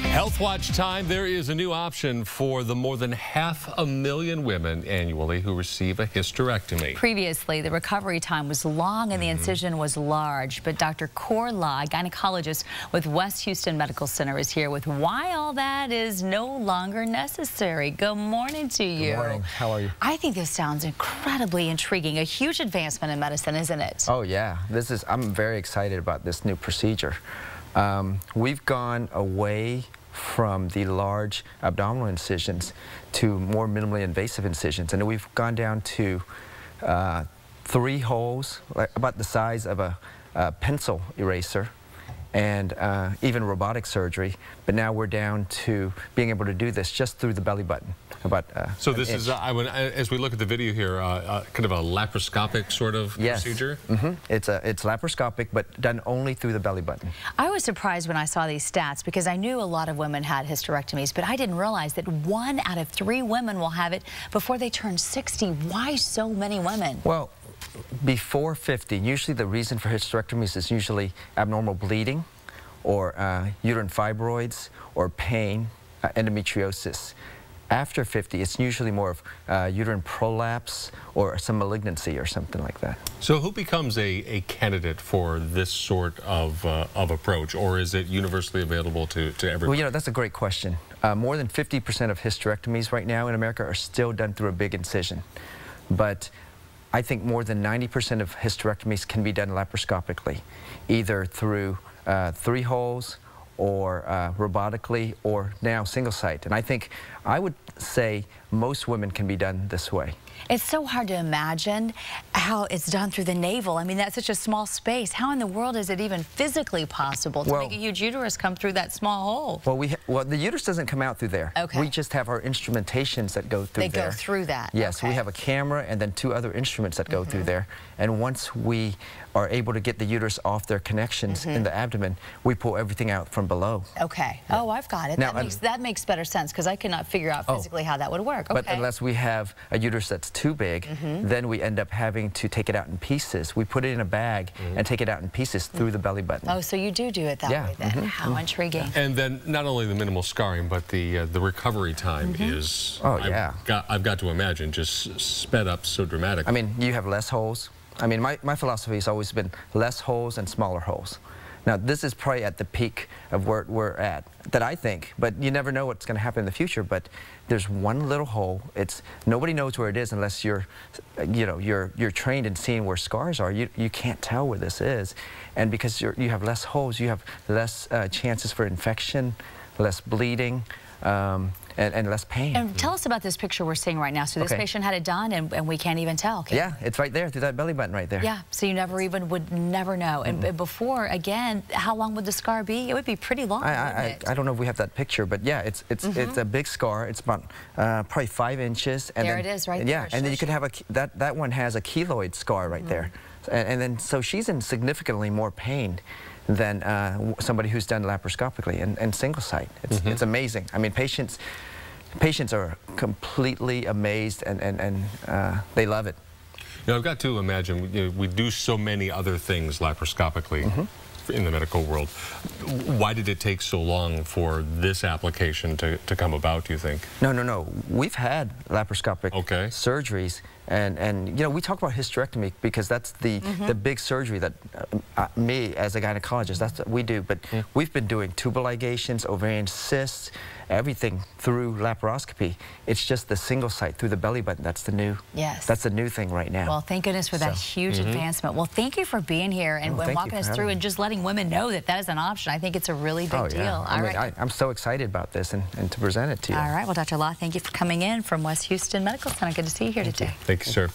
Health Watch time. There is a new option for the more than 500,000 women annually who receive a hysterectomy. Previously, the recovery time was long and the incision was large, but Dr. Bao-Quoc, a gynecologist with West Houston Medical Center, is here with why all that is no longer necessary. Good morning to you. Good morning. How are you? I think this sounds incredibly intriguing. A huge advancement in medicine, isn't it? Oh yeah, I'm very excited about this new procedure. We've gone away from the large abdominal incisions to more minimally invasive incisions, and we've gone down to 3 holes, like about the size of a pencil eraser, and even robotic surgery. But now we're down to being able to do this just through the belly button. So this is, as we look at the video here, kind of a laparoscopic sort of procedure? It's laparoscopic, but done only through the belly button. I was surprised when I saw these stats because I knew a lot of women had hysterectomies, but I didn't realize that 1 out of 3 women will have it before they turn 60. Why so many women? Well, before 50, usually the reason for hysterectomies is usually abnormal bleeding or uterine fibroids or pain, endometriosis. After 50, it's usually more of uterine prolapse or some malignancy or something like that. So who becomes a candidate for this sort of approach, or is it universally available to everyone? Well, you know, that's a great question. More than 50% of hysterectomies right now in America are still done through a big incision. But I think more than 90% of hysterectomies can be done laparoscopically, either through 3 holes or robotically, or now single site. And I would say most women can be done this way. It's so hard to imagine how it's done through the navel. I mean, that's such a small space. How in the world is it even physically possible to make a huge uterus come through that small hole? Well, the uterus doesn't come out through there. Okay. We just have our instrumentations that go through there. They go through that. Yes, okay. We have a camera and then 2 other instruments that go through there. And once we are able to get the uterus off their connections in the abdomen, we pull everything out from below. Okay. Yeah. Oh, I've got it. Now, that makes better sense because I cannot figure out physically how that would work. Okay. But unless we have a uterus that's too big, then we end up having to take it out in pieces. We put it in a bag and take it out in pieces through the belly button. Oh, so you do it that way then. How intriguing. And then not only the minimal scarring, but the recovery time is, I've got to imagine, just sped up so dramatically. I mean, you have less holes. I mean, my philosophy has always been less holes and smaller holes. Now, this is probably at the peak of where we're at, that I think, but you never know what's going to happen in the future. But there's one little hole. Nobody knows where it is unless you're trained in seeing where scars are. You can't tell where this is, and because you have less holes, you have less chances for infection, less bleeding. And less pain. And tell us about this picture we're seeing right now. So this patient had it done, and we can't even tell. Yeah, it's right there through that belly button right there. Yeah, so you would never know. And before, again, how long would the scar be? It would be pretty long. I don't know if we have that picture, but yeah, it's a big scar. It's about probably 5 inches. And there it is, right there. Yeah, and then you could have that one has a keloid scar right there, and then so she's in significantly more pain than somebody who's done laparoscopically and single site. It's amazing. I mean, patients are completely amazed and they love it. You know, I've got to imagine we do so many other things laparoscopically in the medical world. Why did it take so long for this application to come about, do you think? No. We've had laparoscopic surgeries, and you know, we talk about hysterectomy because that's the big surgery that me as a gynecologist, that's what we do. But we've been doing tubal ligations, ovarian cysts, everything through laparoscopy. It's just the single site through the belly button. That's the new. Yes. That's the new thing right now. Well, thank goodness for that huge advancement. Well, thank you for being here and walking us through and just letting women know that that is an option. I think it's a really big deal. I'm so excited about this and to present it to you. All right. Well, Dr. Law, thank you for coming in from West Houston Medical Center. Good to see you here today. Thank you, sir.